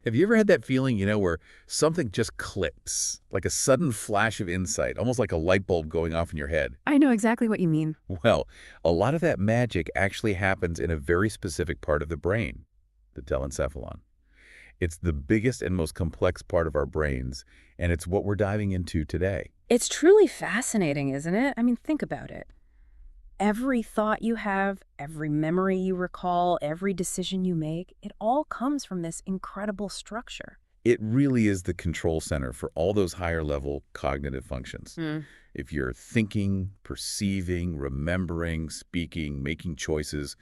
Have you ever had that feeling, where something just clicks, like a sudden flash of insight, almost like a light bulb going off in your head? I know exactly what you mean. Well, a lot of that magic actually happens in a very specific part of the brain, the telencephalon. It's the biggest and most complex part of our brains, and it's what we're diving into today. It's truly fascinating, isn't it? I mean, think about it. Every thought you have, every memory you recall, every decision you make, it all comes from this incredible structure. It really is the control center for all those higher level cognitive functions. Hmm. If you're thinking, perceiving, remembering, speaking, making choices,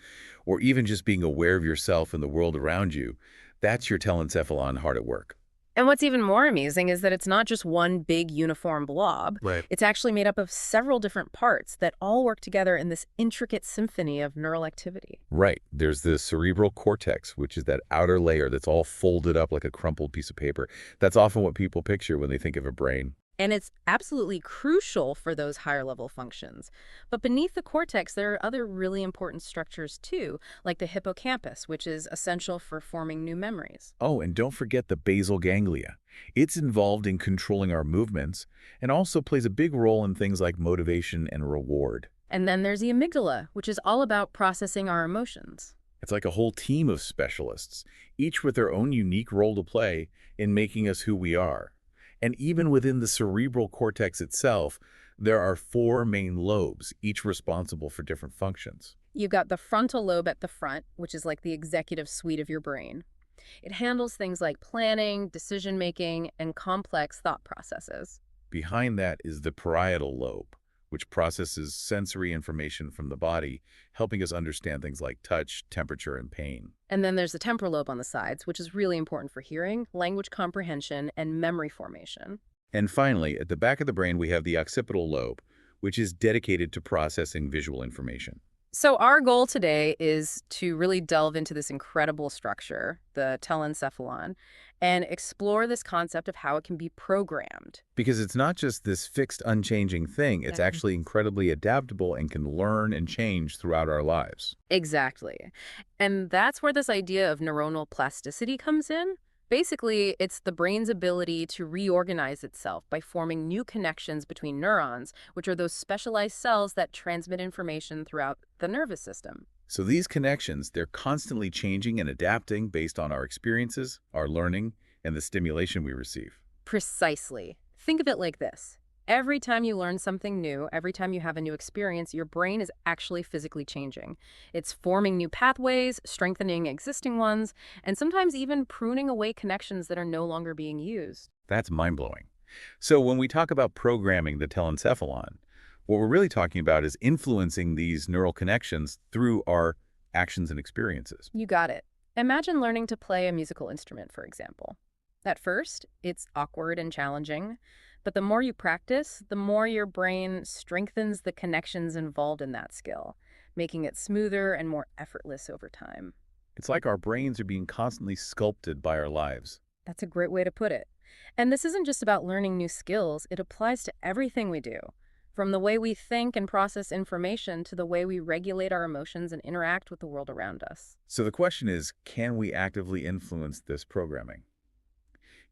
or even just being aware of yourself and the world around you, that's your telencephalon hard at work. And what's even more amusing is that it's not just one big uniform blob. Right. It's actually made up of several different parts that all work together in this intricate symphony of neural activity. Right. There's the cerebral cortex, which is that outer layer that's all folded up like a crumpled piece of paper. That's often what people picture when they think of a brain. And it's absolutely crucial for those higher level functions. But beneath the cortex, there are other really important structures too, like the hippocampus, which is essential for forming new memories. Oh, and don't forget the basal ganglia. It's involved in controlling our movements and also plays a big role in things like motivation and reward. And then there's the amygdala, which is all about processing our emotions. It's like a whole team of specialists, each with their own unique role to play in making us who we are. And even within the cerebral cortex itself, there are four main lobes, each responsible for different functions. You've got the frontal lobe at the front, which is like the executive suite of your brain. It handles things like planning, decision making, and complex thought processes. Behind that is the parietal lobe, which processes sensory information from the body, helping us understand things like touch, temperature, and pain. And then there's the temporal lobe on the sides, which is really important for hearing, language comprehension, and memory formation. And finally, at the back of the brain, we have the occipital lobe, which is dedicated to processing visual information. So our goal today is to really delve into this incredible structure, the telencephalon, and explore this concept of how it can be programmed. Because it's not just this fixed, unchanging thing, it's actually incredibly adaptable and can learn and change throughout our lives. Exactly. And that's where this idea of neuronal plasticity comes in. Basically, it's the brain's ability to reorganize itself by forming new connections between neurons, which are those specialized cells that transmit information throughout the nervous system. So these connections, they're constantly changing and adapting based on our experiences, our learning, and the stimulation we receive. Precisely. Think of it like this. Every time you learn something new, every time you have a new experience, your brain is actually physically changing. It's forming new pathways, strengthening existing ones, and sometimes even pruning away connections that are no longer being used. That's mind-blowing. So when we talk about programming the telencephalon, what we're really talking about is influencing these neural connections through our actions and experiences. You got it. Imagine learning to play a musical instrument, for example. At first, it's awkward and challenging, but the more you practice, the more your brain strengthens the connections involved in that skill, making it smoother and more effortless over time. It's like our brains are being constantly sculpted by our lives. That's a great way to put it. And this isn't just about learning new skills, it applies to everything we do. From the way we think and process information to the way we regulate our emotions and interact with the world around us. So the question is, can we actively influence this programming?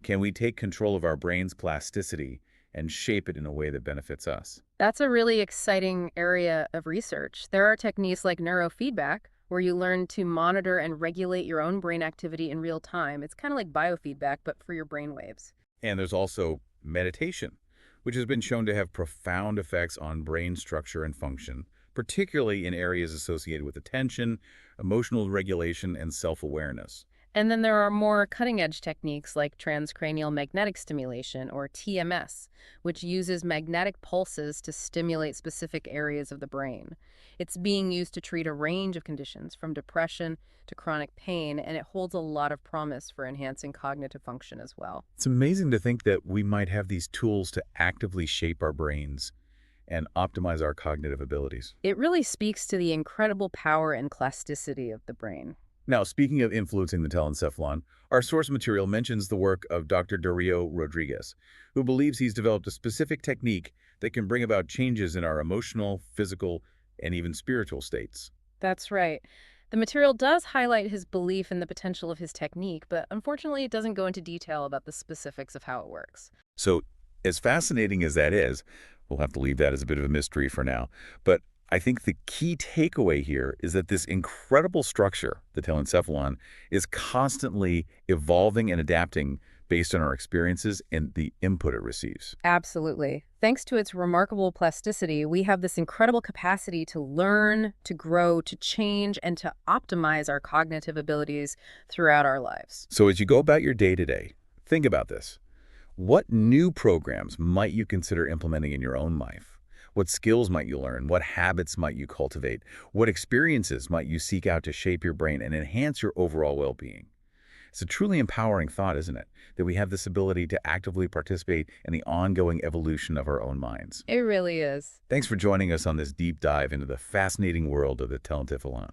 Can we take control of our brain's plasticity and shape it in a way that benefits us? That's a really exciting area of research. There are techniques like neurofeedback, where you learn to monitor and regulate your own brain activity in real time. It's kind of like biofeedback, but for your brain waves. And there's also meditation, which has been shown to have profound effects on brain structure and function, particularly in areas associated with attention, emotional regulation, and self-awareness. And then there are more cutting-edge techniques like transcranial magnetic stimulation, or TMS, which uses magnetic pulses to stimulate specific areas of the brain. It's being used to treat a range of conditions, from depression to chronic pain, and it holds a lot of promise for enhancing cognitive function as well. It's amazing to think that we might have these tools to actively shape our brains and optimize our cognitive abilities. It really speaks to the incredible power and plasticity of the brain. Now, speaking of influencing the telencephalon, our source material mentions the work of Dr. Dario Rodriguez, who believes he's developed a specific technique that can bring about changes in our emotional, physical, and even spiritual states. That's right. The material does highlight his belief in the potential of his technique, but unfortunately it doesn't go into detail about the specifics of how it works. So as fascinating as that is, we'll have to leave that as a bit of a mystery for now. But I think the key takeaway here is that this incredible structure, the telencephalon, is constantly evolving and adapting based on our experiences and the input it receives. Absolutely. Thanks to its remarkable plasticity, we have this incredible capacity to learn, to grow, to change, and to optimize our cognitive abilities throughout our lives. So as you go about your day-to-day, think about this. What new programs might you consider implementing in your own life? What skills might you learn? What habits might you cultivate? What experiences might you seek out to shape your brain and enhance your overall well-being? It's a truly empowering thought, isn't it? That we have this ability to actively participate in the ongoing evolution of our own minds. It really is. Thanks for joining us on this deep dive into the fascinating world of the Telencephalon.